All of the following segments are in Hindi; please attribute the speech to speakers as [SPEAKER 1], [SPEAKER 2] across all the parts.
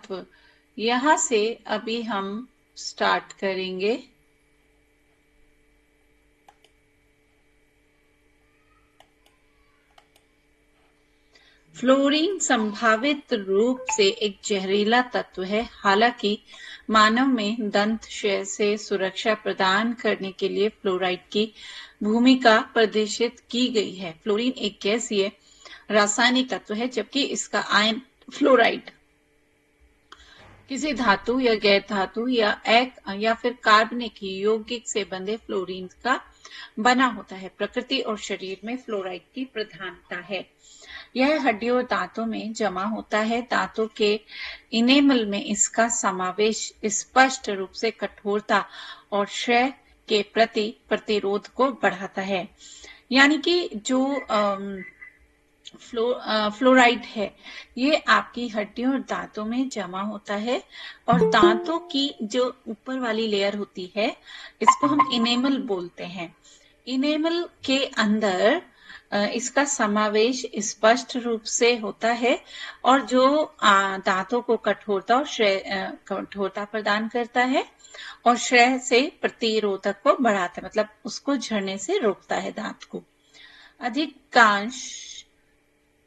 [SPEAKER 1] तत्व, यहाँ से अभी हम स्टार्ट करेंगे। फ्लोरीन संभावित रूप से एक जहरीला तत्व है। हालांकि मानव में दंत क्षय से सुरक्षा प्रदान करने के लिए फ्लोराइड की भूमिका प्रदर्शित की गई है। फ्लोरीन एक गैसीय रासायनिक तत्व है, जबकि इसका आयन फ्लोराइड किसी धातु या गैर धातु या फिर कार्बनिक यौगिक से बंधे फ्लोरीन का बना होता है। प्रकृति और शरीर में फ्लोराइड की प्रधानता है। यह हड्डियों और दांतों में जमा होता है। दांतों के इनेमल में इसका समावेश स्पष्ट रूप से कठोरता और क्षय के प्रति प्रतिरोध को बढ़ाता है। यानी कि जो फ्लोराइड है, ये आपकी हड्डियों और दांतों में जमा होता है, और दांतों की जो ऊपर वाली लेयर होती है, इसको हम इनेमल बोलते हैं। इनेमल के अंदर इसका समावेश स्पष्ट रूप से होता है, और जो दांतों को कठोरता प्रदान करता है और क्षय से प्रतिरोधक को बढ़ाता है, मतलब उसको झड़ने से रोकता है दांत को। अधिकांश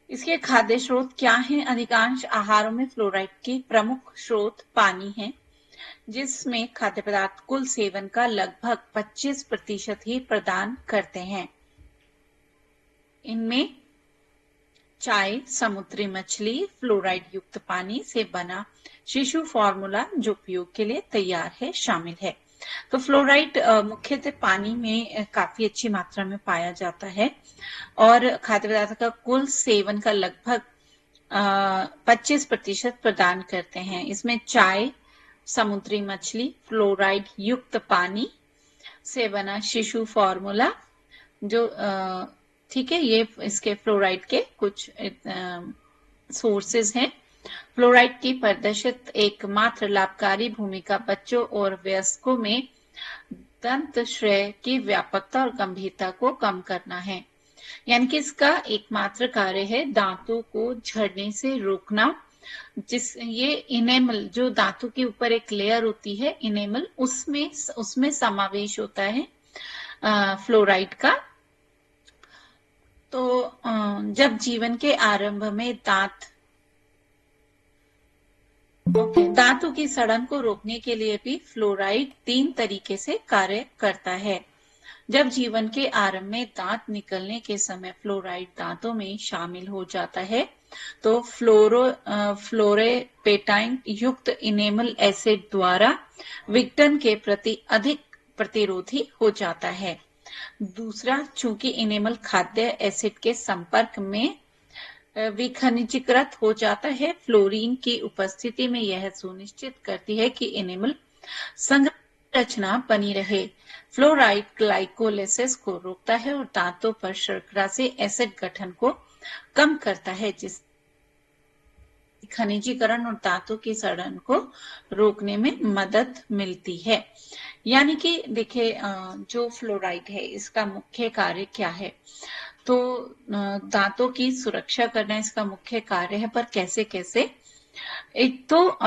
[SPEAKER 1] इसके खाद्य स्रोत क्या हैं? अधिकांश आहारों में फ्लोराइड की प्रमुख स्रोत पानी है, जिसमें खाद्य पदार्थ कुल सेवन का लगभग 25% ही प्रदान करते हैं। इनमें चाय, समुद्री मछली, फ्लोराइड युक्त पानी से बना शिशु फॉर्मूला जो उपयोग के लिए तैयार है, शामिल है। तो फ्लोराइड मुख्यतः पानी में काफी अच्छी मात्रा में पाया जाता है, और खाद्य पदार्थ का कुल सेवन का लगभग 25% प्रदान करते हैं। इसमें चाय, समुद्री मछली, फ्लोराइड युक्त पानी से बना शिशु फॉर्मूला जो ठीक है, ये इसके फ्लोराइड के कुछ सोर्सेज हैं। फ्लोराइड की प्रदर्शित एकमात्र लाभकारी भूमिका बच्चों और वयस्कों में दंत क्षय की व्यापकता और गंभीरता को कम करना है। यानी कि इसका एकमात्र कार्य है दांतों को झड़ने से रोकना। ये इनेमल, जो दांतों के ऊपर एक लेयर होती है इनेमल, उसमें समावेश होता है फ्लोराइड का। तो जब जीवन के आरंभ में दांतों की सड़न को रोकने के लिए भी फ्लोराइड 3 तरीके से कार्य करता है। जब जीवन के आरंभ में दांत निकलने के समय फ्लोराइड दांतों में शामिल हो जाता है, तो फ्लोरेपेटाइन युक्त इनेमल एसिड द्वारा विघटन के प्रति अधिक प्रतिरोधी हो जाता है। दूसरा, चूंकि इनेमल खाद्य एसिड के संपर्क में विखनिजीकृत हो जाता है, फ्लोरीन की उपस्थिति में यह सुनिश्चित करती है कि इनेमल संरचना बनी रहे। फ्लोराइड ग्लाइकोलाइसिस को रोकता है और दांतों पर शर्करा से एसिड गठन को कम करता है, जिस खनिजीकरण और दांतों की सड़न को रोकने में मदद मिलती है। यानी कि देखिए, जो फ्लोराइड है इसका मुख्य कार्य क्या है? तो दांतों की सुरक्षा करना इसका मुख्य कार्य है, पर कैसे कैसे? एक तो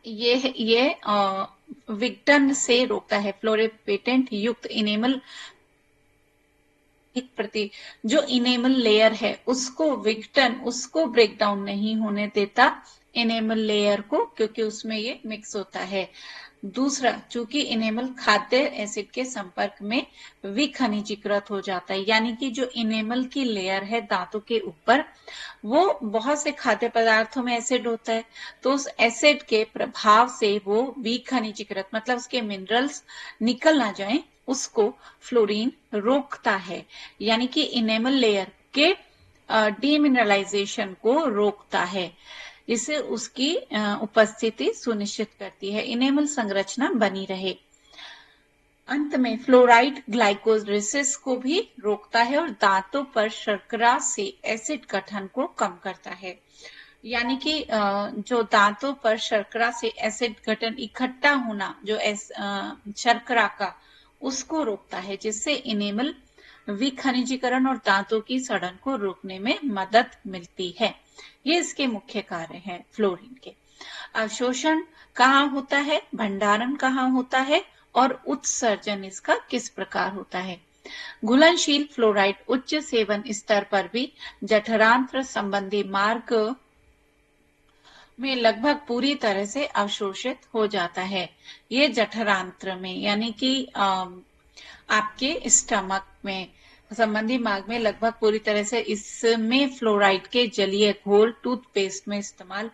[SPEAKER 1] ये विघटन से रोकता है। फ्लोरेपेटेंट युक्त इनेमल प्रति जो इनेमल लेयर है उसको ब्रेक डाउन नहीं होने देता इनेमल लेयर को, क्योंकि उसमें ये मिक्स होता है। दूसरा, चूंकि इनेमल खाद्य एसिड के संपर्क में विखनिजीकृत हो जाता है, यानी कि जो इनेमल की लेयर है दांतों के ऊपर, वो बहुत से खाद्य पदार्थों में एसिड होता है, तो उस एसिड के प्रभाव से वो विखनिजीकृत, मतलब उसके मिनरल्स निकल ना जाएं, उसको फ्लोरीन रोकता है। यानी कि इनेमल लेयर के डीमिनरलाइजेशन को रोकता है, जिससे उसकी उपस्थिति सुनिश्चित करती है, इनेमल संरचना बनी रहे। अंत में फ्लोराइड ग्लाइकोलाइसिस को भी रोकता है और दांतों पर शर्करा से एसिड गठन को कम करता है। यानी कि जो दांतों पर शर्करा से एसिड गठन इकट्ठा होना, जो शर्करा का, उसको रोकता है, जिससे इनेमल विखनिजीकरण और दांतों की सड़न को रोकने में मदद मिलती है। ये इसके मुख्य कार्य हैं फ्लोरीन के। अवशोषण कहाँ होता है, भंडारण कहाँ होता है और उत्सर्जन इसका किस प्रकार होता है। घुलनशील फ्लोराइड उच्च सेवन स्तर पर भी जठरांत्र संबंधी मार्ग में लगभग पूरी तरह से अवशोषित हो जाता है। ये जठरांत्र में यानी कि आपके स्टमक में संबंधी मार्ग में लगभग पूरी तरह से इसमें फ्लोराइड के जलीय घोल, टूथपेस्ट में इस्तेमाल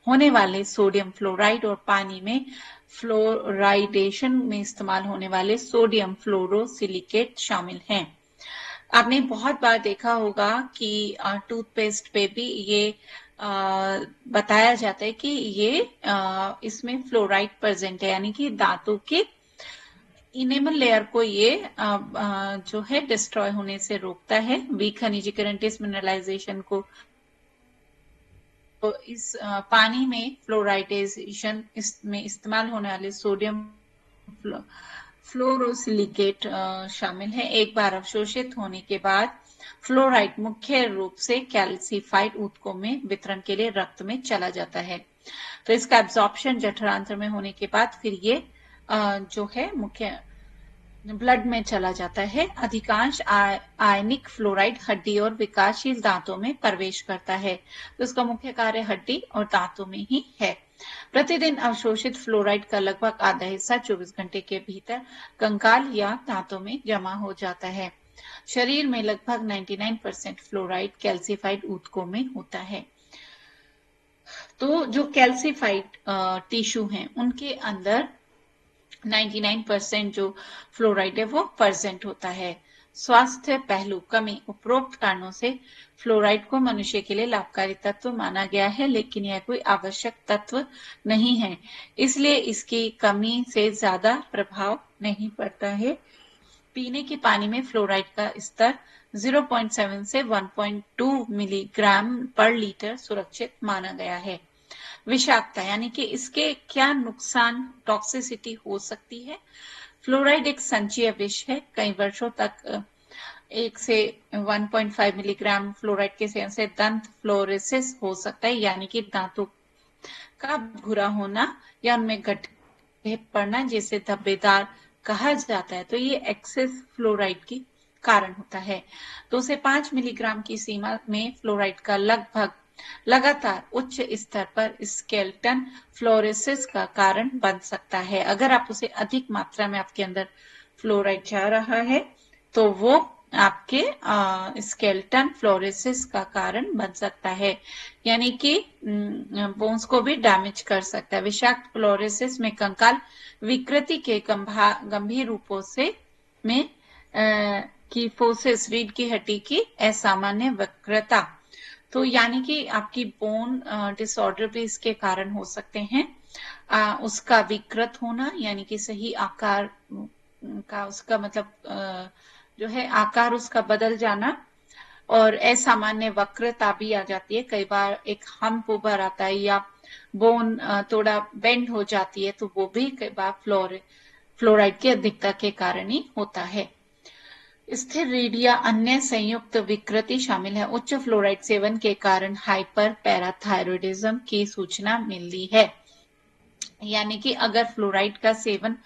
[SPEAKER 1] होने वाले सोडियम फ्लोराइड और पानी में फ्लोराइडेशन में इस्तेमाल होने वाले सोडियम फ्लोरोसिलिकेट शामिल हैं। आपने बहुत बार देखा होगा कि टूथपेस्ट पे भी ये बताया जाता है कि ये इसमें फ्लोराइड प्रेजेंट है, यानी कि दांतों के इनेमल लेयर को ये जो है डिस्ट्रॉय होने से रोकता है। वीक खनिजीकरण डिसमिनरलाइजेशन को तो इस पानी में फ्लोराइडेशन में इस्तेमाल होने वाले सोडियम फ्लोरोसिलिकेट शामिल है। एक बार अवशोषित होने के बाद फ्लोराइड मुख्य रूप से कैल्सिफाइड ऊतकों में वितरण के लिए रक्त में चला जाता है। तो इसका एब्जॉर्प्शन जठरांत्र में होने के बाद फिर ये जो है मुख्य ब्लड में चला जाता है। अधिकांश आयनिक फ्लोराइड हड्डी और विकासशील दांतों में प्रवेश करता है, तो इसका मुख्य कार्य हड्डी और दांतों में ही है। प्रतिदिन अवशोषित फ्लोराइड का लगभग आधा हिस्सा 24 घंटे के भीतर कंकाल या दांतों में जमा हो जाता है। शरीर में लगभग 99% फ्लोराइड कैल्सिफाइड ऊतकों में होता है। तो जो कैल्सिफाइड टिश्यू हैं उनके अंदर 99% जो फ्लोराइड है वो प्रेजेंट होता है। स्वास्थ्य पहलू कमी उपरोक्त कारणों से फ्लोराइड को मनुष्य के लिए लाभकारी तत्व माना गया है, लेकिन यह कोई आवश्यक तत्व नहीं है, इसलिए इसकी कमी से ज्यादा प्रभाव नहीं पड़ता है। पीने के पानी में फ्लोराइड का स्तर 0.7 से 1.2 मिलीग्राम पर लीटर सुरक्षित माना गया है। विषाक्तता यानी कि इसके क्या नुकसान, टॉक्सिसिटी हो सकती है। फ्लोराइड एक संचयी विष है। कई वर्षों तक 1 से 1.5 मिलीग्राम फ्लोराइड के सेवन से दंत फ्लोरोसिस हो सकता है, यानी कि दांतों का भूरा होना या उनमें गड्ढे पड़ना, जिसे धब्बेदार कहा जाता है। तो ये एक्सेस फ्लोराइड के कारण होता है। 2 से 5 मिलीग्राम की सीमा में फ्लोराइड का लगातार उच्च स्तर पर स्केलेटन फ्लोरोसिस का कारण बन सकता है। अगर आप उसे अधिक मात्रा में आपके अंदर फ्लोराइड जा रहा है तो वो आपके स्केलेटन फ्लोरोसिस का कारण बन सकता है, यानी कि बोन्स को भी डैमेज कर सकता है। विषाक्त फ्लोरोसिस में कंकाल विकृति के गंभीर रूपों से में कीफोसिस, रीढ़ की हड्डी की असामान्य वक्रता, तो यानी कि आपकी बोन डिसऑर्डर भी इसके कारण हो सकते हैं। उसका विकृत होना यानी कि सही आकार का उसका मतलब जो है आकार उसका बदल जाना, और असामान्य वक्रता भी आ जाती है। कई बार एक हम्प उभर आता है या बोन थोड़ा बेंड हो जाती है, तो वो भी कई बार फ्लोराइड की अधिकता के कारण ही होता है। स्थिर रीढ़ या अन्य संयुक्त विकृति शामिल है। उच्च फ्लोराइड सेवन के कारण हाइपर पैराथायरॉयडिज्म की सूचना मिली है, यानी कि अगर फ्लोराइड का सेवन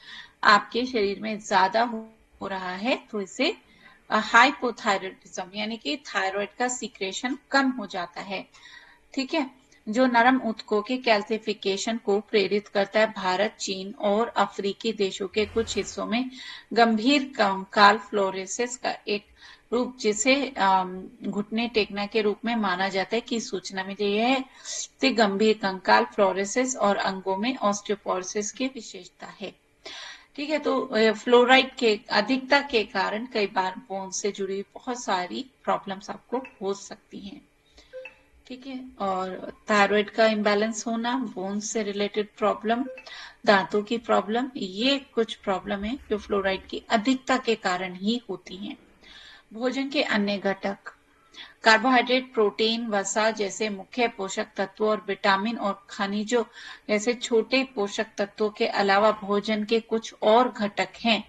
[SPEAKER 1] आपके शरीर में ज्यादा हो रहा है तो इसे हाइपोथायरॉयडिज्म यानी कि थायराइड का सीक्रेशन कम हो जाता है। ठीक है, जो नरम ऊतकों के कैल्सिफिकेशन को प्रेरित करता है। भारत, चीन और अफ्रीकी देशों के कुछ हिस्सों में गंभीर कंकाल फ्लोरोसिस का एक रूप, जिसे घुटने टेकना के रूप में माना जाता है, की सूचना मिली है। गंभीर कंकाल फ्लोरोसिस और अंगों में ऑस्टियोपोरोसिस की विशेषता है। ठीक है, तो फ्लोराइड के अधिकता के कारण कई बार बोन से जुड़ी बहुत सारी प्रॉब्लम्स आपको हो सकती हैं। ठीक है, और थायराइड का इम्बैलेंस होना, बोन से रिलेटेड प्रॉब्लम, दांतों की प्रॉब्लम, ये कुछ प्रॉब्लम है जो फ्लोराइड की अधिकता के कारण ही होती हैं। भोजन के अन्य घटक, कार्बोहाइड्रेट, प्रोटीन, वसा जैसे मुख्य पोषक तत्वों और विटामिन और खनिजों जैसे छोटे पोषक तत्वों के अलावा भोजन के कुछ और घटक हैं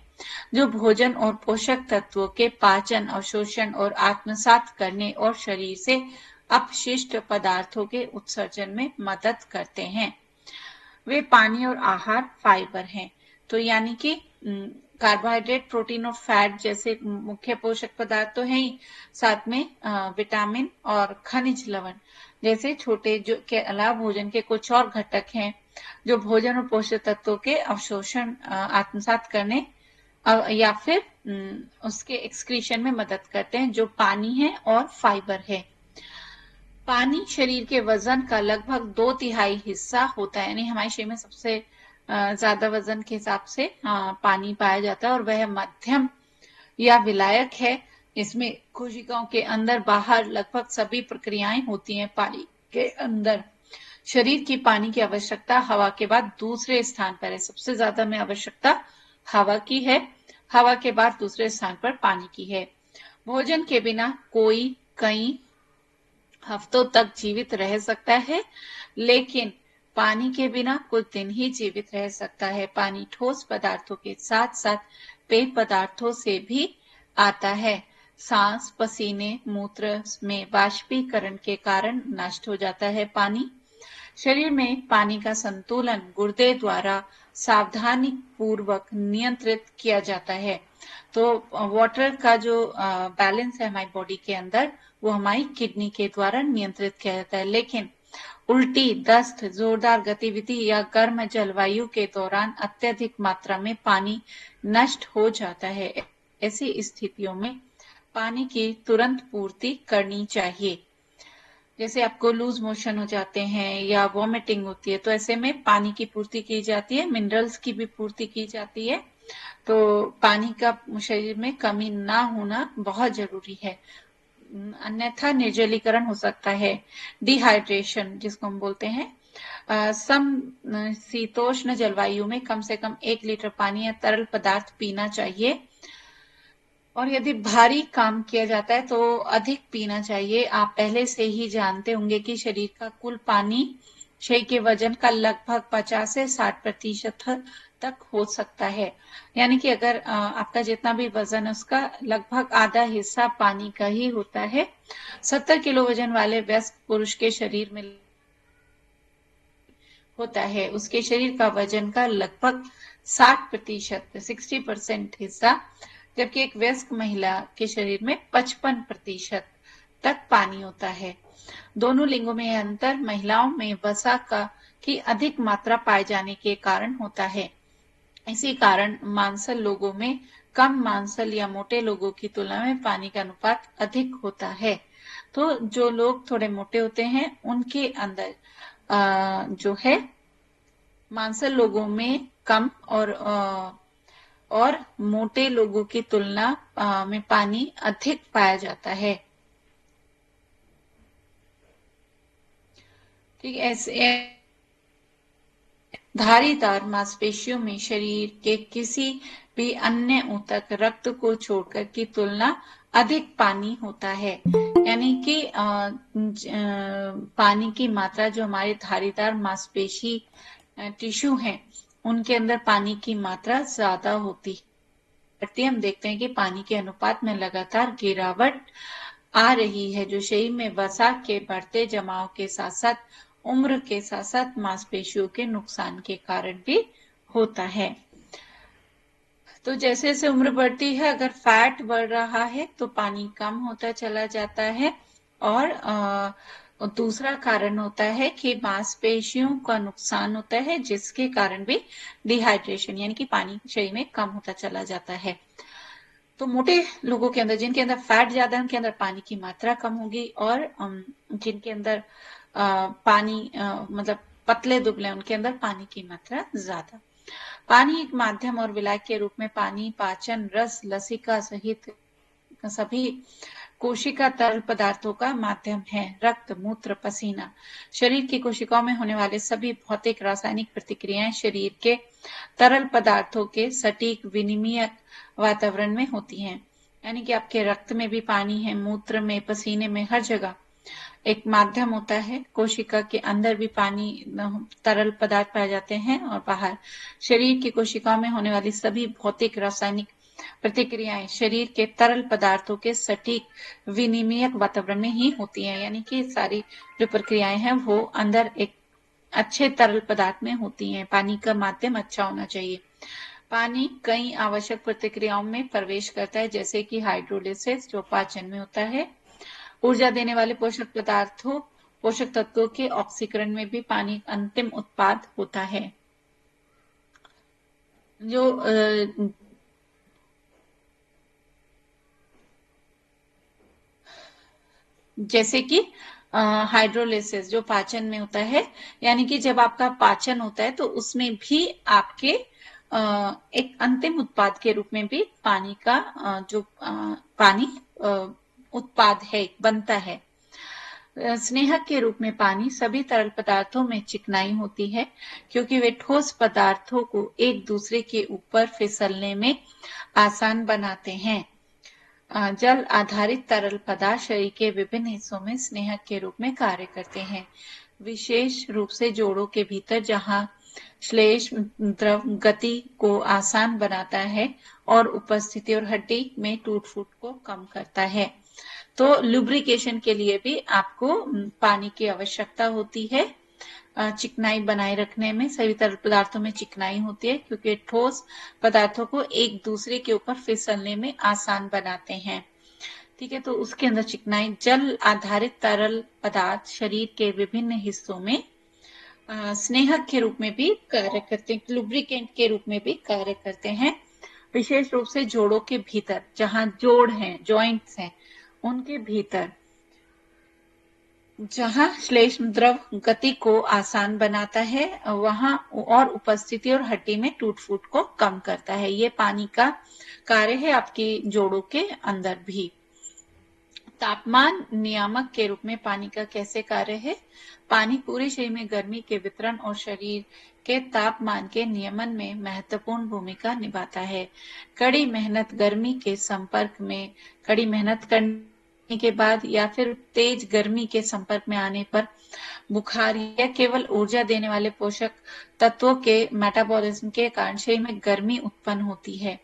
[SPEAKER 1] जो भोजन और पोषक तत्वों के पाचन, अवशोषण और आत्मसात करने और शरीर से अपशिष्ट पदार्थों के उत्सर्जन में मदद करते हैं। वे पानी और आहार फाइबर हैं। तो यानी कि कार्बोहाइड्रेट, प्रोटीन और फैट जैसे मुख्य पोषक पदार्थ तो है ही, साथ में विटामिन और खनिज लवण जैसे छोटे जो के अलावा भोजन के कुछ और घटक हैं जो भोजन और पोषक तत्वों के अवशोषण आत्मसात करने या फिर उसके एक्सक्रीशन में मदद करते हैं, जो पानी है और फाइबर है। पानी शरीर के वजन का लगभग 2/3 हिस्सा होता है, यानी हमारे शरीर में सबसे ज्यादा वजन के हिसाब से पानी पाया जाता है और वह मध्यम या विलायक है। इसमें कोशिकाओं के अंदर बाहर लगभग सभी प्रक्रियाएं होती हैं पानी के अंदर। शरीर की पानी की आवश्यकता हवा के बाद दूसरे स्थान पर है। सबसे ज्यादा में आवश्यकता हवा की है, हवा के बाद दूसरे स्थान पर पानी की है। भोजन के बिना कोई कई हफ्तों तक जीवित रह सकता है, लेकिन पानी के बिना कुछ दिन ही जीवित रह सकता है। पानी ठोस पदार्थों के साथ साथ पेय पदार्थों से भी आता है। सांस, पसीने, मूत्र में वाष्पीकरण के कारण नष्ट हो जाता है पानी। शरीर में पानी का संतुलन गुर्दे द्वारा सावधानी पूर्वक नियंत्रित किया जाता है। तो वाटर का जो बैलेंस है हमारी बॉडी के अंदर, वो हमारी किडनी के द्वारा नियंत्रित किया जाता है। लेकिन उल्टी, दस्त, जोरदार गतिविधि या गर्म जलवायु के दौरान अत्यधिक मात्रा में पानी नष्ट हो जाता है। ऐसी स्थितियों में पानी की तुरंत पूर्ति करनी चाहिए। जैसे आपको लूज मोशन हो जाते हैं या वॉमिटिंग होती है, तो ऐसे में पानी की पूर्ति की जाती है, मिनरल्स की भी पूर्ति की जाती है। तो पानी का शरीर में कमी ना होना बहुत जरूरी है, अन्यथा निर्जलीकरण हो सकता है। डिहाइड्रेशन जिसको हम बोलते हैं, शीतोष्ण जलवायु में कम से कम 1 लीटर पानी या तरल पदार्थ पीना चाहिए। और यदि भारी काम किया जाता है तो अधिक पीना चाहिए। आप पहले से ही जानते होंगे कि शरीर का कुल पानी शरीर के वजन का लगभग 50 से 60% तक हो सकता है। यानी कि अगर आपका जितना भी वजन है उसका लगभग आधा हिस्सा पानी का ही होता है। 70 किलो वजन वाले वयस्क पुरुष के शरीर में होता है उसके शरीर का वजन का लगभग 60%, 60% हिस्सा, जबकि एक वयस्क महिला के शरीर में 55% तक पानी होता है। दोनों लिंगों में यह अंतर महिलाओं में वसा की अधिक मात्रा पाए जाने के कारण होता है। इसी कारण मांसल लोगों में कम मांसल या मोटे लोगों की तुलना में पानी का अनुपात अधिक होता है। तो जो लोग थोड़े मोटे होते हैं उनके अंदर जो है मांसल लोगों में कम और मोटे लोगों की तुलना में पानी अधिक पाया जाता है। ठीक, ऐसे धारीदार मांसपेशियों में शरीर के किसी भी अन्य ऊतक रक्त को छोड़कर की तुलना अधिक पानी होता है। यानी कि पानी की मात्रा जो हमारे धारीदार मांसपेशी टिश्यू हैं उनके अंदर पानी की मात्रा ज्यादा होती है। हम देखते हैं कि पानी के अनुपात में लगातार गिरावट आ रही है, जो शरीर में वसा के बढ़ते जमाव के साथ साथ उम्र के साथ साथ मांसपेशियों के नुकसान के कारण भी होता है। तो जैसे जैसे उम्र बढ़ती है, अगर फैट बढ़ रहा है तो पानी कम होता चला जाता है। और दूसरा कारण होता है कि मांसपेशियों का नुकसान होता है, जिसके कारण भी डिहाइड्रेशन यानी कि पानी शरीर में कम होता चला जाता है। तो मोटे लोगों के अंदर, जिनके अंदर फैट ज्यादा है, उनके अंदर पानी की मात्रा कम होगी, और जिनके अंदर पानी मतलब पतले दुबले, उनके अंदर पानी की मात्रा ज्यादा। पानी एक माध्यम और विलायक के रूप में पानी पाचन, रस, लसिका सहित सभी कोशिका तरल पदार्थों का माध्यम है। रक्त, मूत्र, पसीना, शरीर की कोशिकाओं में होने वाले सभी भौतिक रासायनिक प्रतिक्रियाएं शरीर के तरल पदार्थों के सटीक विनिमय वातावरण में होती हैं। यानी कि आपके रक्त में भी पानी है, मूत्र में, पसीने में, हर जगह एक माध्यम होता है। कोशिका के अंदर भी पानी तरल पदार्थ पाए जाते हैं और बाहर शरीर की कोशिकाओं में होने वाली सभी भौतिक रासायनिक प्रतिक्रियाएं शरीर के तरल पदार्थों के सटीक विनिमयक वातावरण में ही होती हैं। यानी कि सारी जो प्रक्रियाएं हैं वो अंदर एक अच्छे तरल पदार्थ में होती हैं। पानी का माध्यम अच्छा होना चाहिए। पानी कई आवश्यक प्रतिक्रियाओं में प्रवेश करता है, जैसे कि हाइड्रोलिसिस जो पाचन में होता है, ऊर्जा देने वाले पोषक तत्वों के ऑक्सीकरण में भी पानी अंतिम उत्पाद होता है। जो जैसे कि हाइड्रोलिसिस जो पाचन में होता है, यानी कि जब आपका पाचन होता है तो उसमें भी आपके एक अंतिम उत्पाद के रूप में भी पानी का जो पानी उत्पाद है बनता है। स्नेहक के रूप में पानी सभी तरल पदार्थों में चिकनाई होती है, क्योंकि वे ठोस पदार्थों को एक दूसरे के ऊपर फिसलने में आसान बनाते हैं। जल आधारित तरल पदार्थ शरीर के विभिन्न हिस्सों में स्नेहक के रूप में कार्य करते हैं, विशेष रूप से जोड़ों के भीतर, जहां श्लेष द्रव गति को आसान बनाता है और उपस्थिति और हड्डी में टूट फूट को कम करता है। तो लुब्रिकेशन के लिए भी आपको पानी की आवश्यकता होती है। चिकनाई बनाए रखने में सभी तरल पदार्थों में चिकनाई होती है, क्योंकि ठोस पदार्थों को एक दूसरे के ऊपर फिसलने में आसान बनाते हैं। ठीक है, तो उसके अंदर चिकनाई। जल आधारित तरल पदार्थ शरीर के विभिन्न हिस्सों में स्नेहक के रूप में भी कार्य करते हैं, लुब्रिकेंट के रूप में भी कार्य करते हैं, विशेष रूप से जोड़ों के भीतर, जहां जोड़ हैं, जॉइंट्स हैं, उनके भीतर, जहां श्लेष्म द्रव गति को आसान बनाता है वहां, और उपस्थिति और हड्डी में टूट फूट को कम करता है। ये पानी का कार्य है आपकी जोड़ों के अंदर भी। तापमान नियामक के रूप में पानी का कैसे कार्य है? पानी पूरे शरीर में गर्मी के वितरण और शरीर के तापमान के नियमन में महत्वपूर्ण भूमिका निभाता है। कड़ी मेहनत करने के बाद या फिर तेज गर्मी के संपर्क में आने पर बुखार या केवल ऊर्जा देने वाले पोषक तत्वों के मेटाबॉलिज्म के कारण शरीर में गर्मी उत्पन्न होती है।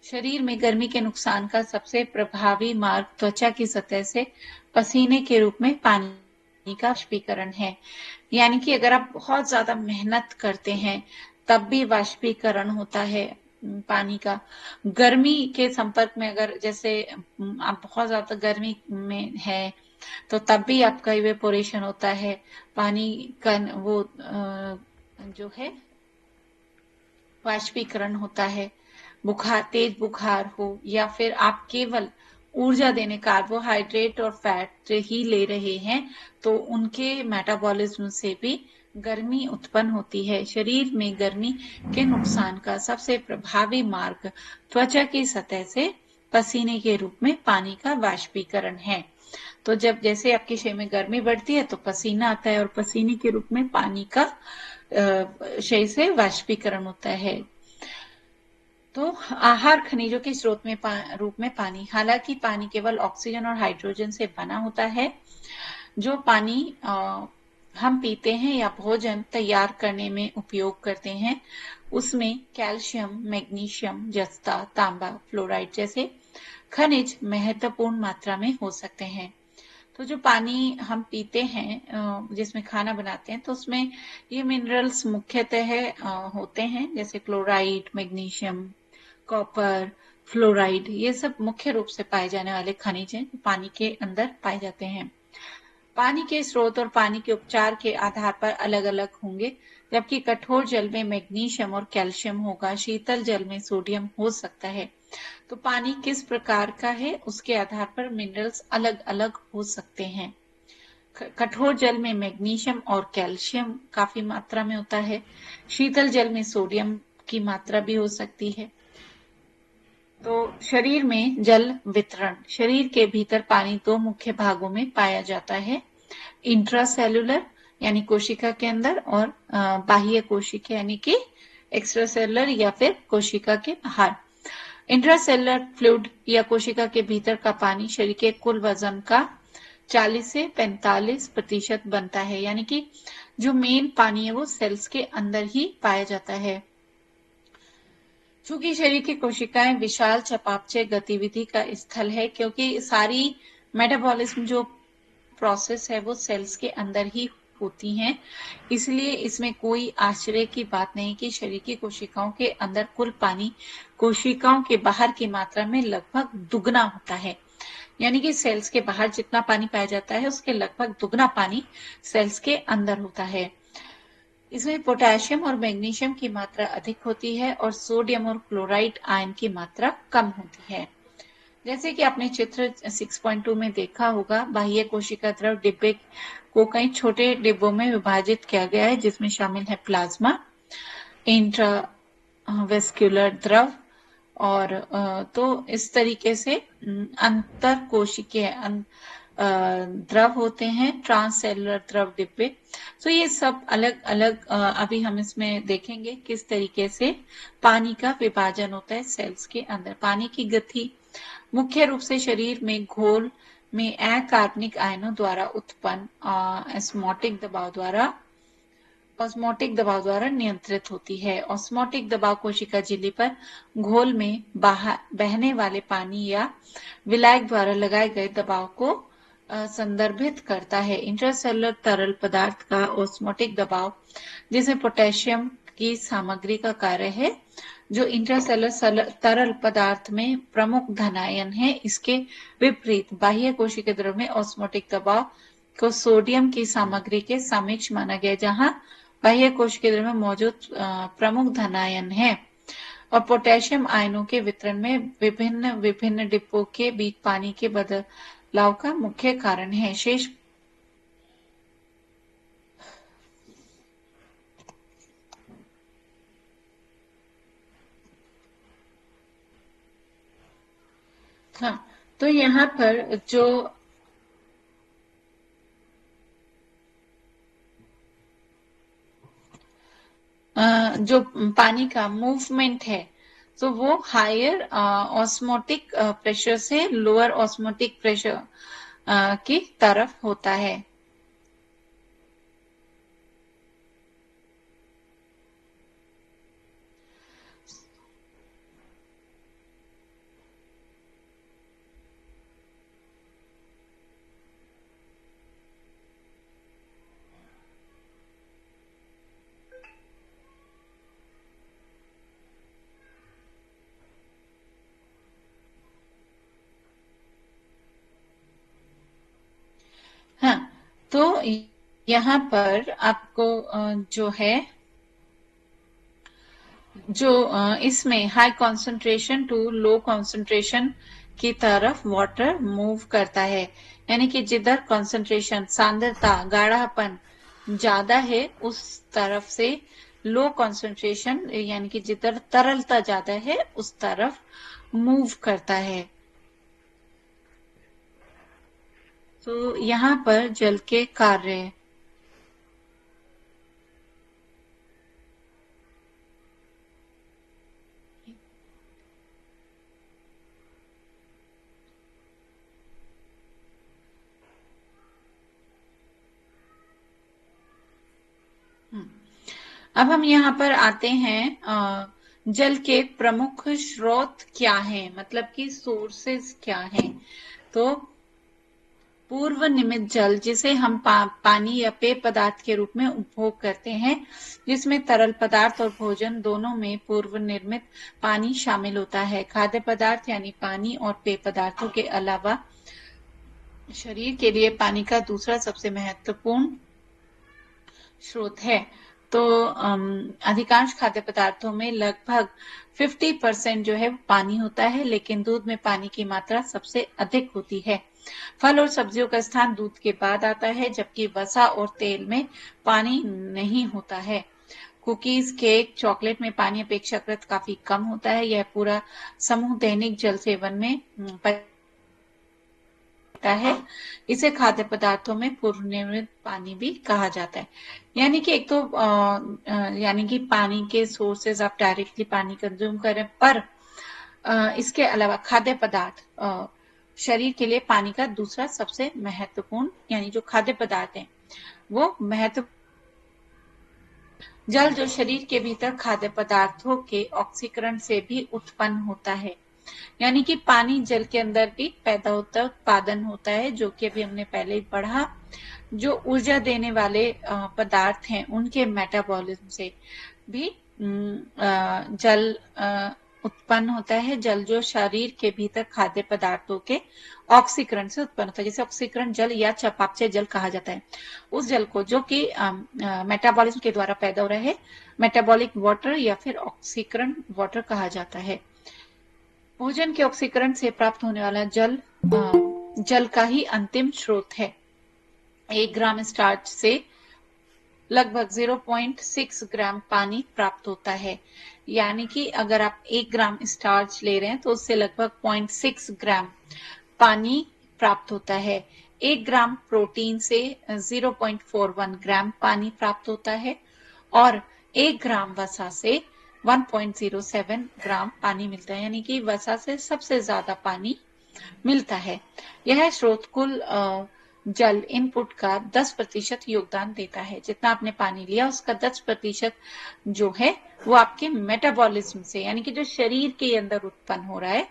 [SPEAKER 1] शरीर में गर्मी के नुकसान का सबसे प्रभावी मार्ग त्वचा की सतह से पसीने के रूप में पानी का वाष्पीकरण है। यानी कि अगर आप बहुत ज्यादा मेहनत करते हैं तब भी वाष्पीकरण होता है पानी का। गर्मी के संपर्क में अगर जैसे आप बहुत ज्यादा गर्मी में है तो तब भी आपका इवेपोरेशन होता है, पानी का वो जो है वाष्पीकरण होता है। तेज बुखार हो या फिर आप केवल ऊर्जा देने कार्बोहाइड्रेट और फैट ही ले रहे हैं तो उनके मेटाबॉलिज्म से भी गर्मी उत्पन्न होती है। शरीर में गर्मी के नुकसान का सबसे प्रभावी मार्ग त्वचा की सतह से पसीने के रूप में पानी का वाष्पीकरण है। तो जब जैसे आपके शरीर में गर्मी बढ़ती है तो पसीना आता है और पसीने के रूप में पानी का शरीर से वाष्पीकरण होता है। तो आहार खनिजों के स्रोत में रूप में पानी। हालांकि पानी केवल ऑक्सीजन और हाइड्रोजन से बना होता है। जो पानी हम पीते हैं या भोजन तैयार करने में उपयोग करते हैं उसमें कैल्शियम, मैग्नीशियम, जस्ता, तांबा, फ्लोराइड जैसे खनिज महत्वपूर्ण मात्रा में हो सकते हैं। तो जो पानी हम पीते हैं जिसमें खाना बनाते हैं तो उसमें ये मिनरल्स मुख्यतः होते हैं, जैसे क्लोराइड, मैग्नीशियम, कॉपर, फ्लोराइड, ये सब मुख्य रूप से पाए जाने वाले खनिज हैं, पानी के अंदर पाए जाते हैं। पानी के स्रोत और पानी के उपचार के आधार पर अलग अलग होंगे। जबकि कठोर जल में मैग्नीशियम और कैल्शियम होगा, शीतल जल में सोडियम हो सकता है। तो पानी किस प्रकार का है उसके आधार पर मिनरल्स अलग अलग हो सकते हैं। कठोर जल में मैग्नीशियम और कैल्शियम काफी मात्रा में होता है। शीतल जल में सोडियम की मात्रा भी हो सकती है। तो शरीर में जल वितरण। शरीर के भीतर पानी दो मुख्य भागों में पाया जाता है, इंट्रासेलुलर यानी कोशिका के अंदर, और बाह्य कोशिका यानी कि एक्स्ट्रासेलुलर या फिर कोशिका के बाहर। इंट्रासेलुलर फ्लूइड या कोशिका के भीतर का पानी शरीर के कुल वजन का 40 से 45% बनता है। यानी कि जो मेन पानी है वो सेल्स के अंदर ही पाया जाता है। चूंकि शरीर की कोशिकाएं विशाल चयापचय गतिविधि का स्थल है, क्योंकि सारी मेटाबॉलिज्म जो प्रोसेस है वो सेल्स के अंदर ही होती हैं। इसलिए इसमें कोई आश्चर्य की बात नहीं कि शरीर की कोशिकाओं के अंदर कुल पानी कोशिकाओं के बाहर की मात्रा में लगभग दुगना होता है। यानी कि सेल्स के बाहर जितना पानी पाया जाता है उसके लगभग दुगना पानी सेल्स के अंदर होता है। इसमें पोटेशियम और मैग्नीशियम की मात्रा अधिक होती है और सोडियम और क्लोराइड आयन की मात्रा कम होती है। जैसे कि आपने चित्र 6.2 में देखा होगा, बाह्य कोशिका द्रव डिब्बे को कई छोटे डिब्बों में विभाजित किया गया है, जिसमें शामिल है प्लाज्मा, इंट्रावेस्क्युलर द्रव और तो इस तरीके से अंतर कोशिकीय द्रव होते हैं, ट्रांससेलुलर द्रव डिब्बे। तो ये सब अलग अलग अभी हम इसमें देखेंगे किस तरीके से पानी का विभाजन होता है सेल्स के अंदर। पानी की गति मुख्य रूप से शरीर में घोल में अकार्बनिक आयनों द्वारा उत्पन्न ऑस्मोटिक दबाव द्वारा नियंत्रित होती है। ऑस्मोटिक दबाव कोशिका झिल्ली पर घोल में बहने वाले पानी या विलायक द्वारा लगाए गए दबाव को संदर्भित करता है। इंट्रासेलुलर तरल पदार्थ का ऑस्मोटिक दबाव, जिसमें पोटेशियम की सामग्री का कार्य है, जो इंट्रासेलुलर तरल पदार्थ में प्रमुख धनायन है। इसके विपरीत बाह्य कोशिका द्रव में ऑस्मोटिक दबाव को सोडियम की सामग्री के सापेक्ष माना गया, जहां बाह्य कोशिका द्रव में मौजूद प्रमुख धनायन है और पोटेशियम आयनों के वितरण में विभिन्न डिब्बों के बीच पानी के बदलाव का मुख्य कारण है। शेष हाँ, तो यहाँ पर जो पानी का मूवमेंट है, तो वो हायर ऑस्मोटिक प्रेशर से लोअर ऑस्मोटिक प्रेशर की तरफ होता है। हाँ, तो यहाँ पर आपको इसमें high concentration to low concentration की तरफ वाटर मूव करता है। यानी कि जिधर कॉन्सेंट्रेशन सांद्रता गाढ़ापन ज्यादा है उस तरफ से लो कॉन्सेंट्रेशन यानी कि जिधर तरलता ज्यादा है उस तरफ मूव करता है। तो यहाँ पर जल के कार्य अब हम यहाँ पर आते हैं जल के प्रमुख स्रोत क्या हैं, मतलब कि सोर्सेस क्या हैं। तो पूर्व निर्मित जल, जिसे हम पानी या पेय पदार्थ के रूप में उपभोग करते हैं, जिसमें तरल पदार्थ और भोजन दोनों में पूर्व निर्मित पानी शामिल होता है। खाद्य पदार्थ यानी पानी और पेय पदार्थों के अलावा शरीर के लिए पानी का दूसरा सबसे महत्वपूर्ण स्रोत है। तो अधिकांश खाद्य पदार्थों में लगभग 50% जो है पानी होता है, लेकिन दूध में पानी की मात्रा सबसे अधिक होती है। फल और सब्जियों का स्थान दूध के बाद आता है, जबकि वसा और तेल में पानी नहीं होता है। कुकीज, केक, चॉकलेट में पानी अपेक्षाकृत काफी कम होता है। यह पूरा समूह दैनिक जल सेवन में है। इसे खाद्य पदार्थों में पूर्व निर्मित पानी भी कहा जाता है। यानी कि एक तो यानी कि पानी के सोर्सेज आप डायरेक्टली पानी कंज्यूम करें, पर इसके अलावा खाद्य पदार्थ शरीर के लिए पानी का दूसरा सबसे महत्वपूर्ण, यानी जो खाद्य पदार्थ हैं वो महत्व जल जो शरीर के भीतर खाद्य पदार्थों के ऑक्सीकरण से भी उत्पन्न होता है। यानी कि पानी जल के अंदर भी पैदा होता है, उत्पादन होता है, जो कि अभी हमने पहले ही पढ़ा। जो ऊर्जा देने वाले पदार्थ हैं उनके मेटाबॉलिज्म से भी जल उत्पन्न होता है। जल जो शरीर के भीतर खाद्य पदार्थों के ऑक्सीकरण से उत्पन्न होता है, जैसे ऑक्सीकरण जल या चपापचय जल कहा जाता है। उस जल को जो कि मेटाबॉलिज्म के द्वारा पैदा हो रहा है, मेटाबॉलिक वाटर या फिर ऑक्सीकरण वाटर कहा जाता है। भोजन के ऑक्सीकरण से प्राप्त होने वाला जल का ही अंतिम स्रोत है। 1 ग्राम स्टार्च से लगभग 0.6 ग्राम पानी प्राप्त होता है। यानी कि अगर आप 1 ग्राम स्टार्च ले रहे हैं तो उससे लगभग 0.6 ग्राम पानी प्राप्त होता है। 1 ग्राम प्रोटीन से 0.41 ग्राम पानी प्राप्त होता है और 1 ग्राम वसा से 1.07 ग्राम पानी मिलता है। यानी कि वसा से सबसे ज्यादा पानी मिलता है। यह स्रोत कुल जल इनपुट का 10% योगदान देता है। जितना आपने पानी लिया उसका 10% जो है वो आपके मेटाबॉलिज्म से, यानी कि जो शरीर के अंदर उत्पन्न हो रहा है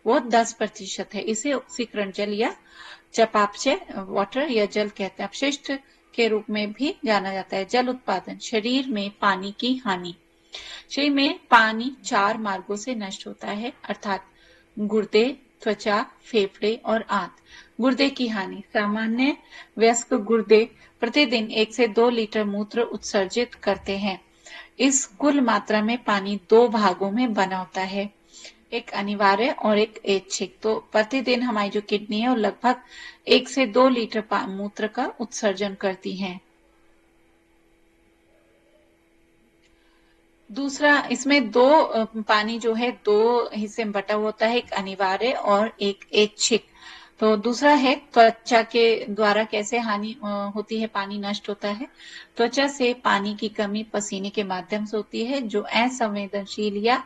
[SPEAKER 1] वो 10% है। इसे ऑक्सीकरण जल या चपापचय वाटर या जल कहते हैं। अपशिष्ट के रूप में भी जाना जाता है। जल उत्पादन, शरीर में पानी की हानि। शरीर में पानी 4 मार्गों से नष्ट होता है, अर्थात गुर्दे, त्वचा, फेफड़े और आंत। गुर्दे की हानि, सामान्य वयस्क गुर्दे प्रतिदिन 1 से 2 लीटर मूत्र उत्सर्जित करते हैं। इस कुल मात्रा में पानी 2 भागों में बना होता है, एक अनिवार्य और एक ऐच्छिक। तो प्रतिदिन हमारी जो किडनी है वो लगभग 1 से 2 लीटर मूत्र का उत्सर्जन करती है। दूसरा, इसमें पानी जो है 2 हिस्से में बटा होता है, एक अनिवार्य और एक ऐच्छिक। तो दूसरा है त्वचा के द्वारा कैसे हानि होती है, पानी नष्ट होता है। त्वचा से पानी की कमी पसीने के माध्यम से होती है, जो असंवेदनशील या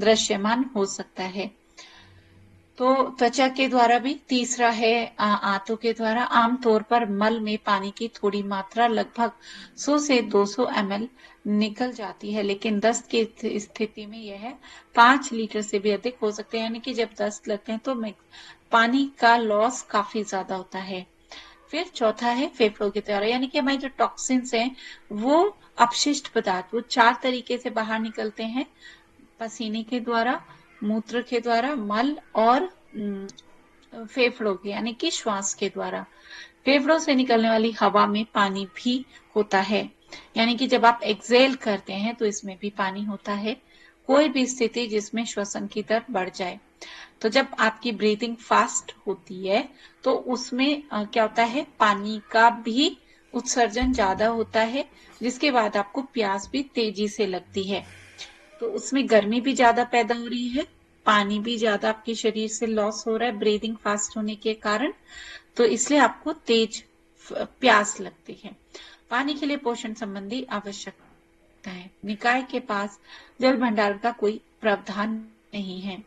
[SPEAKER 1] दृश्यमान हो सकता है। तो त्वचा के द्वारा भी। तीसरा है आंतों के द्वारा। आमतौर पर मल में पानी की थोड़ी मात्रा लगभग 100 से 200 ml निकल जाती है, लेकिन दस्त की स्थिति में यह 5 लीटर से भी अधिक हो सकते हैं। यानी कि जब दस्त लगते हैं तो पानी का लॉस काफी ज्यादा होता है। फिर चौथा है फेफड़ों के द्वारा, यानी कि हमारे जो टॉक्सिन्स हैं वो अपशिष्ट पदार्थ वो 4 तरीके से बाहर निकलते हैं, पसीने के द्वारा, मूत्र के द्वारा, मल और फेफड़ों के यानी कि श्वास के द्वारा। फेफड़ों से निकलने वाली हवा में पानी भी होता है, यानी कि जब आप एक्सेल करते हैं तो इसमें भी पानी होता है। कोई भी स्थिति जिसमें श्वसन की दर बढ़ जाए, तो जब आपकी ब्रीथिंग फास्ट होती है तो उसमें क्या होता है, पानी का भी उत्सर्जन ज्यादा होता है, जिसके बाद आपको प्यास भी तेजी से लगती है। तो उसमें गर्मी भी ज्यादा पैदा हो रही है, पानी भी ज्यादा आपके शरीर से लॉस हो रहा है ब्रीदिंग फास्ट होने के कारण, तो इसलिए आपको तेज प्यास लगती है। पानी के लिए पोषण संबंधी आवश्यकता है। निकाय के पास जल भंडारण का कोई प्रावधान नहीं है,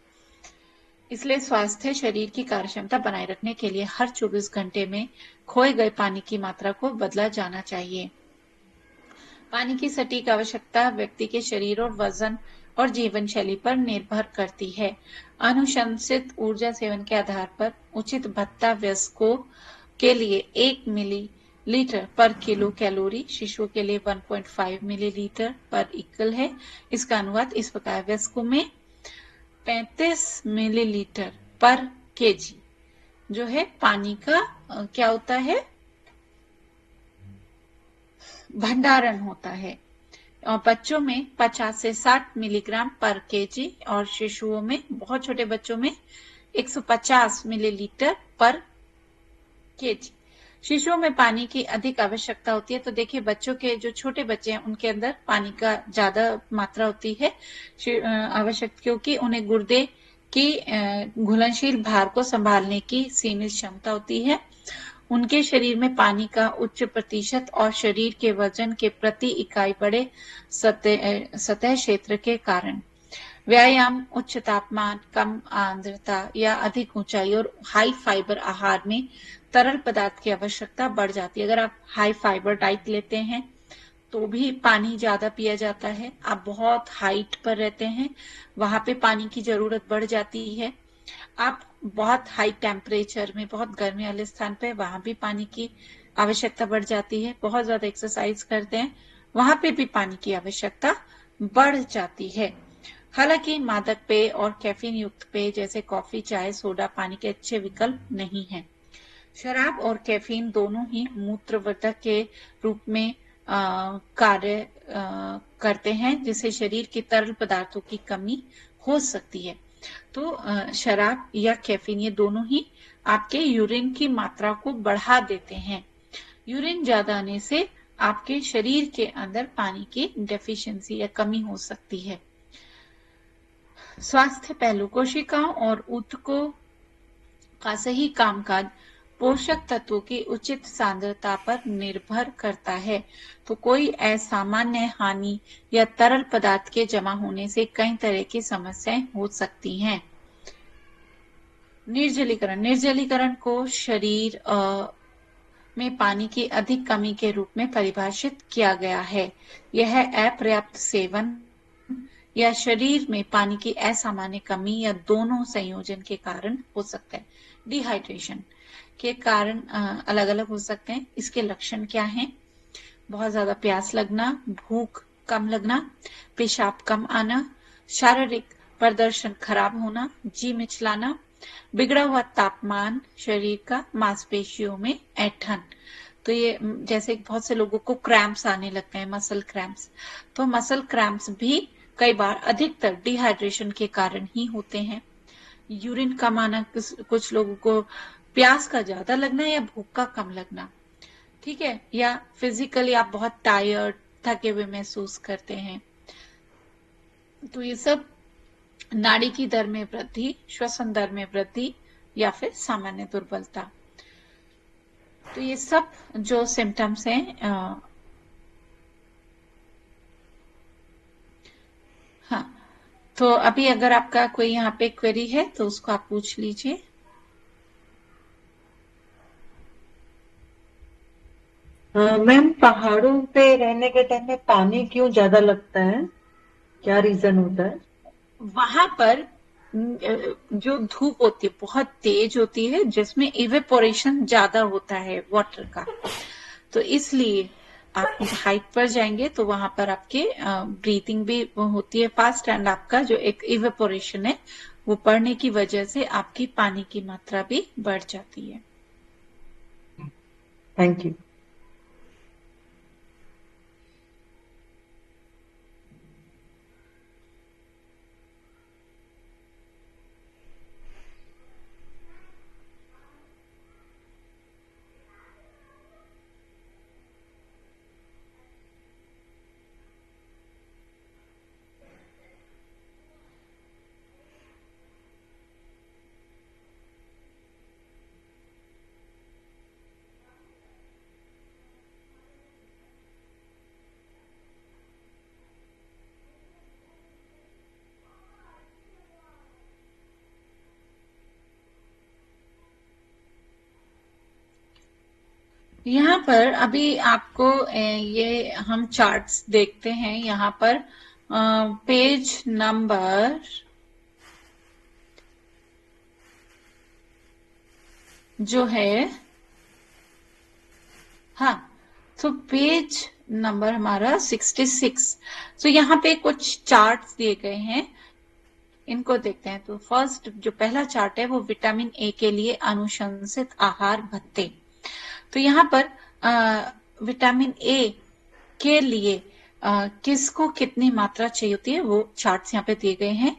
[SPEAKER 1] इसलिए स्वास्थ्य शरीर की कार्यक्षमता बनाए रखने के लिए हर 24 घंटे में खोए गए पानी की मात्रा को बदला जाना चाहिए। पानी की सटीक आवश्यकता व्यक्ति के शरीर और वजन और जीवन शैली पर निर्भर करती है। अनुशंसित ऊर्जा सेवन के आधार पर उचित भत्ता वयस्कों के लिए 1 मिलीलीटर पर किलो कैलोरी, शिशुओं के लिए 1.5 मिलीलीटर पर इक्वल है। इसका अनुवाद इस प्रकार, वयस्कों में 35 मिलीलीटर पर केजी जो है पानी का क्या होता है, भंडारण होता है। और बच्चों में 50 से 60 मिलीग्राम पर केजी और शिशुओं में, बहुत छोटे बच्चों में 150 मिलीलीटर पर केजी। शिशुओं में पानी की अधिक आवश्यकता होती है। तो देखिए, बच्चों के जो छोटे बच्चे हैं उनके अंदर पानी का ज्यादा मात्रा होती है आवश्यक, क्योंकि उन्हें गुर्दे की घुलनशील भार को संभालने की सीमित क्षमता होती है। उनके शरीर में पानी का उच्च प्रतिशत और शरीर के वजन के प्रति इकाई बड़े सतह क्षेत्र के कारण व्यायाम, उच्च तापमान, कम आर्द्रता या अधिक ऊंचाई और हाई फाइबर आहार में तरल पदार्थ की आवश्यकता बढ़ जाती है। अगर आप हाई फाइबर डाइट लेते हैं तो भी पानी ज्यादा पिया जाता है। आप बहुत हाइट पर रहते हैं, वहां पे पानी की जरूरत बढ़ जाती है। आप बहुत हाई टेम्परेचर में, बहुत गर्मी वाले स्थान पे, वहां भी पानी की आवश्यकता बढ़ जाती है। बहुत ज्यादा एक्सरसाइज करते हैं, वहां पे भी पानी की आवश्यकता बढ़ जाती है। हालांकि मादक पेय और कैफीन युक्त पेय जैसे कॉफी, चाय, सोडा पानी के अच्छे विकल्प नहीं हैं। शराब और कैफीन दोनों ही मूत्रवर्धक के रूप में कार्य करते हैं, जिससे शरीर की तरल पदार्थों की कमी हो सकती है। तो शराब या कैफीन ये दोनों ही आपके यूरिन की मात्रा को बढ़ा देते हैं। यूरिन ज्यादा आने से आपके शरीर के अंदर पानी की डेफिशिएंसी या कमी हो सकती है। स्वास्थ्य पहलू, कोशिकाओं और ऊतकों का सही कामकाज पोषक तत्वों की उचित सांद्रता पर निर्भर करता है। तो कोई असामान्य हानि या तरल पदार्थ के जमा होने से कई तरह की समस्याएं हो सकती हैं। निर्जलीकरण, निर्जलीकरण को शरीर में पानी की अधिक कमी के रूप में परिभाषित किया गया है। यह अपर्याप्त सेवन या शरीर में पानी की असामान्य कमी या दोनों संयोजन के कारण हो सकता है। डिहाइड्रेशन के कारण अलग अलग हो सकते हैं। इसके लक्षण क्या हैं? बहुत ज्यादा प्यास लगना, भूख कम लगना, पेशाब कम आना, शारीरिक प्रदर्शन खराब होना, जी मिचलाना, बिगड़ा हुआ तापमान शरीर का, मांसपेशियों में ऐंठन। तो ये जैसे बहुत से लोगों को क्रैम्प्स आने लगते हैं, मसल क्रैम्प्स। तो मसल क्रैम्प्स भी कई बार अधिकतर डिहाइड्रेशन के कारण ही होते हैं। यूरिन कम आना, कुछ लोगों को प्यास का ज्यादा लगना या भूख का कम लगना, ठीक है, या फिजिकली आप बहुत टायर्ड, थके हुए महसूस करते हैं। तो ये सब नाड़ी की दर में वृद्धि, श्वसन दर में वृद्धि या फिर सामान्य दुर्बलता। तो ये सब जो सिम्टम्स हैं हाँ, तो अभी अगर आपका कोई यहाँ पे क्वेरी है तो उसको आप पूछ लीजिए।
[SPEAKER 2] मैम, पहाड़ों पे रहने के टाइम में पानी क्यों ज्यादा लगता है? क्या रीजन होता है?
[SPEAKER 1] वहां पर जो धूप होती है बहुत तेज होती है, जिसमें इवेपोरेशन ज्यादा होता है वाटर का। तो इसलिए आप हाइट पर जाएंगे तो वहां पर आपके ब्रीथिंग भी होती है फास्ट, एंड आपका जो एक इवेपोरेशन है वो बढ़ने की वजह से आपकी पानी की मात्रा भी बढ़ जाती है।
[SPEAKER 2] Thank you.
[SPEAKER 1] यहाँ पर अभी आपको ये हम चार्ट्स देखते हैं। यहाँ पर पेज नंबर जो है, हाँ, तो पेज नंबर हमारा 66। तो यहाँ पे कुछ चार्ट्स दिए गए हैं, इनको देखते हैं। तो फर्स्ट जो पहला चार्ट है वो विटामिन ए के लिए अनुशंसित आहार भत्ते। तो यहाँ पर विटामिन ए के लिए किसको कितनी मात्रा चाहिए होती है वो चार्ट्स यहाँ पे दिए गए हैं।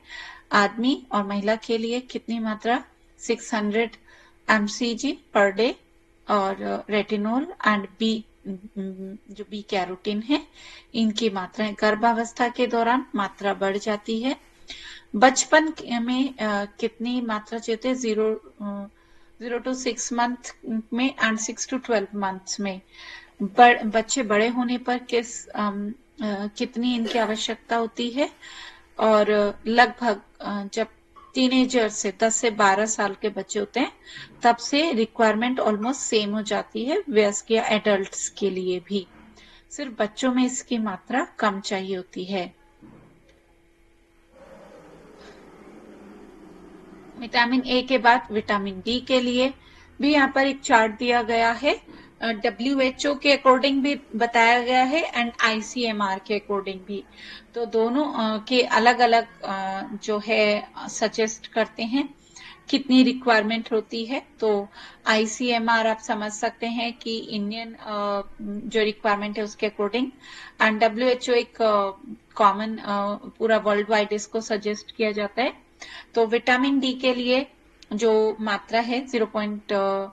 [SPEAKER 1] आदमी और महिला के लिए कितनी मात्रा, 600 mcg पर डे, और रेटिनोल एंड बी, जो बी कैरोटीन है, इनकी मात्राएं गर्भावस्था के दौरान मात्रा बढ़ जाती है। बचपन में कितनी मात्रा चाहिए, 0 to 6 मंथ में एंड 6 to 12 मंथ्स में। बच्चे बड़े होने पर कितनी इनकी आवश्यकता होती है, और लगभग जब टीनेजर से 10 से 12 साल के बच्चे होते हैं तब से रिक्वायरमेंट ऑलमोस्ट सेम हो जाती है वयस्क या एडल्ट्स के लिए भी। सिर्फ बच्चों में इसकी मात्रा कम चाहिए होती है। विटामिन ए के बाद विटामिन डी के लिए भी यहाँ पर एक चार्ट दिया गया है। WHO के अकॉर्डिंग भी बताया गया है एंड ICMR के अकॉर्डिंग भी। तो दोनों के अलग अलग जो है सजेस्ट करते हैं कितनी रिक्वायरमेंट होती है। तो ICMR आप समझ सकते हैं कि इंडियन जो रिक्वायरमेंट है उसके अकॉर्डिंग, एंड WHO एक कॉमन पूरा वर्ल्ड वाइड इसको सजेस्ट किया जाता है। तो विटामिन डी के लिए जो मात्रा है 0.0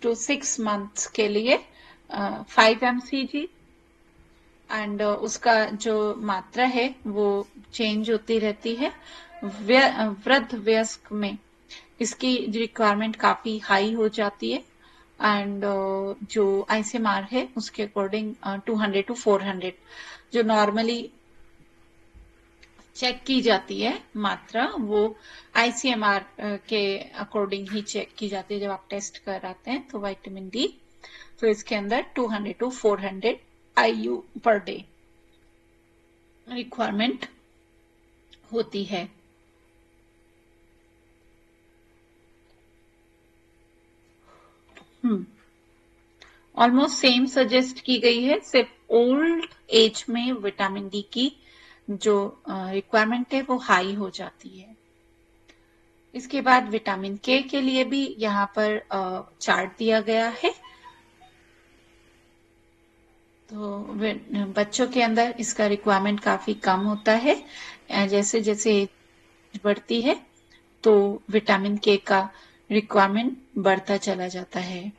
[SPEAKER 1] to 6 मंथ्स के लिए 5 mcg, एंड उसका जो मात्रा है वो चेंज होती रहती है। वृद्ध वयस्क में इसकी रिक्वायरमेंट काफी हाई हो जाती है, एंड जो ICMR है उसके अकॉर्डिंग 200 to 400 जो नॉर्मली चेक की जाती है मात्रा, वो ICMR के अकॉर्डिंग ही चेक की जाती है जब आप टेस्ट कराते हैं। तो विटामिन डी तो इसके अंदर 200 to 400 IU per day requirement होती है। ऑलमोस्ट सेम सजेस्ट की गई है, सिर्फ ओल्ड एज में विटामिन डी की जो रिक्वायरमेंट है वो हाई हो जाती है। इसके बाद विटामिन के लिए भी यहाँ पर चार्ट दिया गया है। तो बच्चों के अंदर इसका रिक्वायरमेंट काफी कम होता है। जैसे जैसे एज बढ़ती है तो विटामिन के का रिक्वायरमेंट बढ़ता चला जाता है।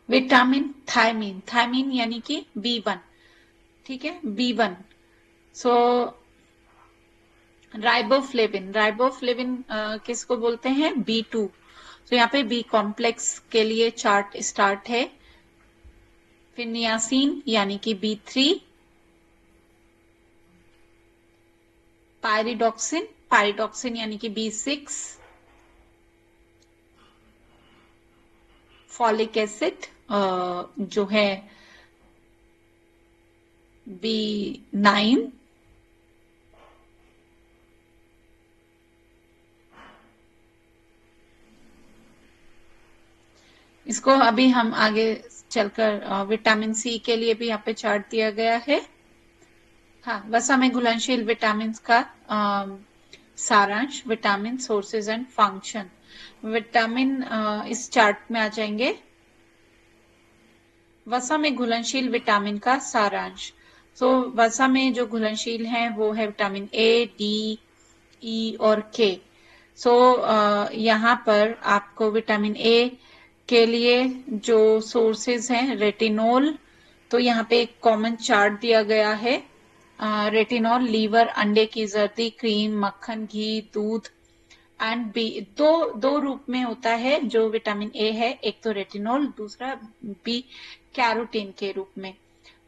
[SPEAKER 1] विटामिन थायमीन, थायमीन यानी कि B1, ठीक है, B1। सो राइबोफ्लेविन, राइबोफ्लेविन किसको बोलते हैं? B2। तो यहाँ पे बी कॉम्प्लेक्स के लिए चार्ट स्टार्ट है। फिर नियासिन यानी कि B3, पायरिडॉक्सिन, पायरिडॉक्सिन यानी कि B6, फॉलिक एसिड जो है B9, इसको अभी हम आगे चलकर विटामिन सी के लिए भी यहाँ पे चार्ट दिया गया है। हाँ, वसा में घुलनशील विटामिन का सारांश, vitamin sources and function. Vitamin इस चार्ट में आ जाएंगे। वसा में घुलनशील विटामिन का सारांश। तो वसा में जो घुलनशील हैं वो है विटामिन ए, डी, ई और के। सो यहाँ पर आपको विटामिन ए के लिए जो सोर्सेज हैं, रेटिनोल, तो यहाँ पे एक कॉमन चार्ट दिया गया है। रेटिनॉल लीवर, अंडे की जर्दी, क्रीम, मक्खन, घी, दूध एंड बी, दो रूप में होता है जो विटामिन ए है, एक तो रेटिनॉल, दूसरा बी कैरोटीन के रूप में।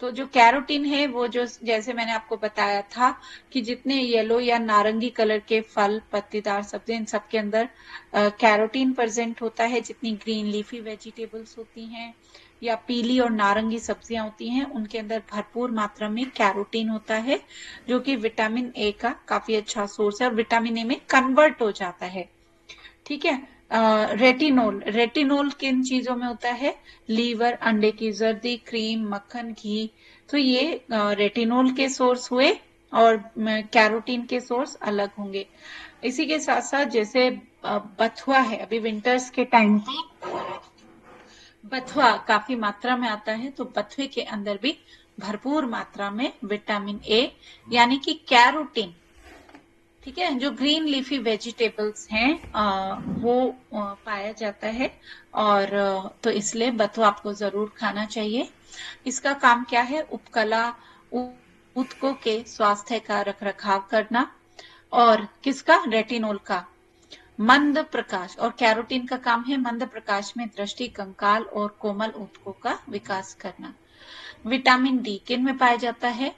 [SPEAKER 1] तो जो कैरोटीन है वो जो जैसे मैंने आपको बताया था कि जितने येलो या नारंगी कलर के फल, पत्तीदार सब्जी, इन सब के अंदर कैरोटीन प्रेजेंट होता है। जितनी ग्रीन लीफी वेजिटेबल्स होती हैं या पीली और नारंगी सब्जियां होती हैं उनके अंदर भरपूर मात्रा में कैरोटीन होता है, जो कि विटामिन ए का काफी अच्छा सोर्स है और विटामिन ए में कन्वर्ट हो जाता है। ठीक है। रेटिनोल, रेटिनोल किन चीजों में होता है? लीवर, अंडे की जर्दी, क्रीम, मक्खन, घी। तो ये रेटिनोल के सोर्स हुए और कैरोटीन के सोर्स अलग होंगे। इसी के साथ साथ जैसे बथुआ है, अभी विंटर्स के टाइम पे बथुआ काफी मात्रा में आता है, तो बथुए के अंदर भी भरपूर मात्रा में विटामिन ए यानी कि कैरोटीन, ठीक है, जो ग्रीन लीफी वेजिटेबल्स हैं वो पाया जाता है। और तो इसलिए बथुआ आपको जरूर खाना चाहिए। इसका काम क्या है? उपकला, ऊतकों के स्वास्थ्य का रखरखाव करना। और किसका? रेटिनोल का। मंद प्रकाश, और कैरोटीन का काम है मंद प्रकाश में दृष्टि, कंकाल और कोमल ऊतकों का विकास करना। विटामिन डी किन में पाया जाता है?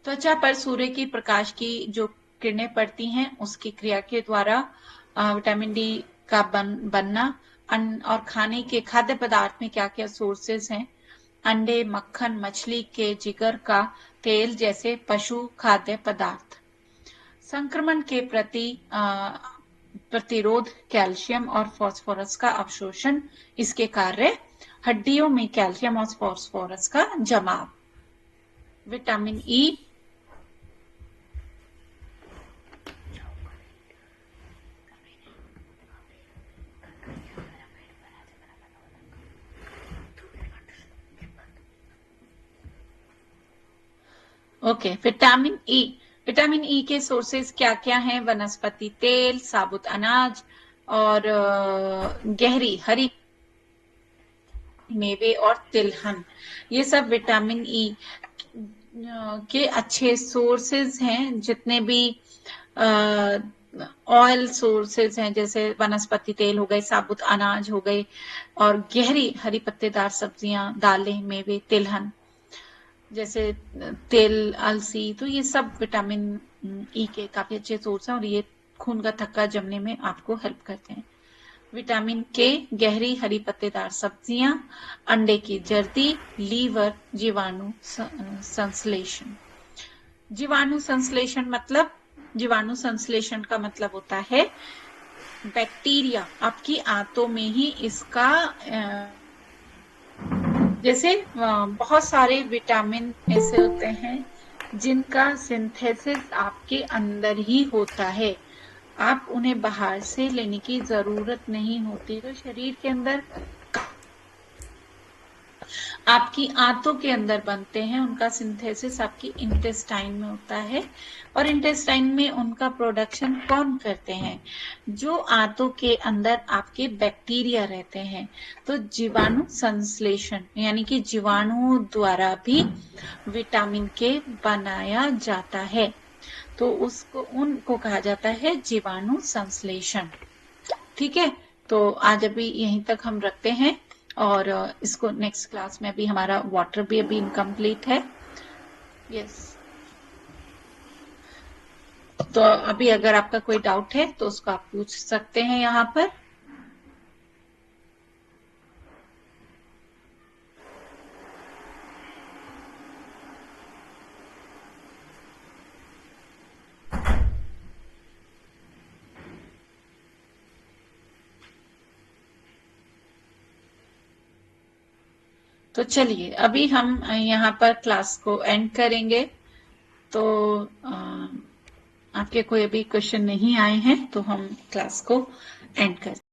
[SPEAKER 1] त्वचा पर सूर्य की प्रकाश की जो किरणें पड़ती हैं उसकी क्रिया के द्वारा विटामिन डी का बनना, और खाने के खाद्य पदार्थ में क्या क्या सोर्सेज हैं? अंडे, मक्खन, मछली के जिगर का तेल जैसे पशु खाद्य पदार्थ। संक्रमण के प्रति प्रतिरोध, कैल्शियम और फास्फोरस का अवशोषण इसके कार्य। हड्डियों में कैल्शियम और फास्फोरस का जमाव। Vitamin E okay. Vitamin E, vitamin E के सोर्सेज क्या क्या हैं? वनस्पति तेल, साबुत अनाज और गहरी हरी मेवे और तिलहन, ये सब विटामिन ई के अच्छे सोर्सेज हैं। जितने भी ऑयल सोर्सेज हैं जैसे वनस्पति तेल हो गए, साबुत अनाज हो गए और गहरी हरी पत्तेदार सब्जियां, दालें, मेवे, तिलहन जैसे तिल, अलसी, तो ये सब विटामिन ई के काफी अच्छे सोर्स हैं और ये खून का थक्का जमने में आपको हेल्प करते हैं। विटामिन के, गहरी हरी पत्तेदार सब्जियां, अंडे की जर्दी, लीवर, जीवाणु संश्लेषण। जीवाणु संश्लेषण मतलब, जीवाणु संश्लेषण का मतलब होता है बैक्टीरिया आपकी आंतों में ही इसका जैसे बहुत सारे विटामिन ऐसे होते हैं जिनका सिंथेसिस आपके अंदर ही होता है, आप उन्हें बाहर से लेने की जरूरत नहीं होती। तो शरीर के अंदर आपकी आंतों के अंदर बनते हैं, उनका सिंथेसिस आपकी इंटेस्टाइन में होता है। और इंटेस्टाइन में उनका प्रोडक्शन कौन करते हैं? जो आंतों के अंदर आपके बैक्टीरिया रहते हैं। तो जीवाणु संश्लेषण यानी कि जीवाणुओं द्वारा भी विटामिन के बनाया जाता है, तो उनको कहा जाता है जीवाणु संश्लेषण। ठीक है, तो आज अभी यहीं तक हम रखते हैं और इसको नेक्स्ट क्लास में अभी हमारा वाटर भी अभी इनकम्प्लीट है। यस, तो अभी अगर आपका कोई डाउट है तो उसको आप पूछ सकते हैं यहाँ पर। तो चलिए अभी हम यहाँ पर क्लास को एंड करेंगे। तो आपके कोई अभी क्वेश्चन नहीं आए हैं तो हम क्लास को एंड करते हैं।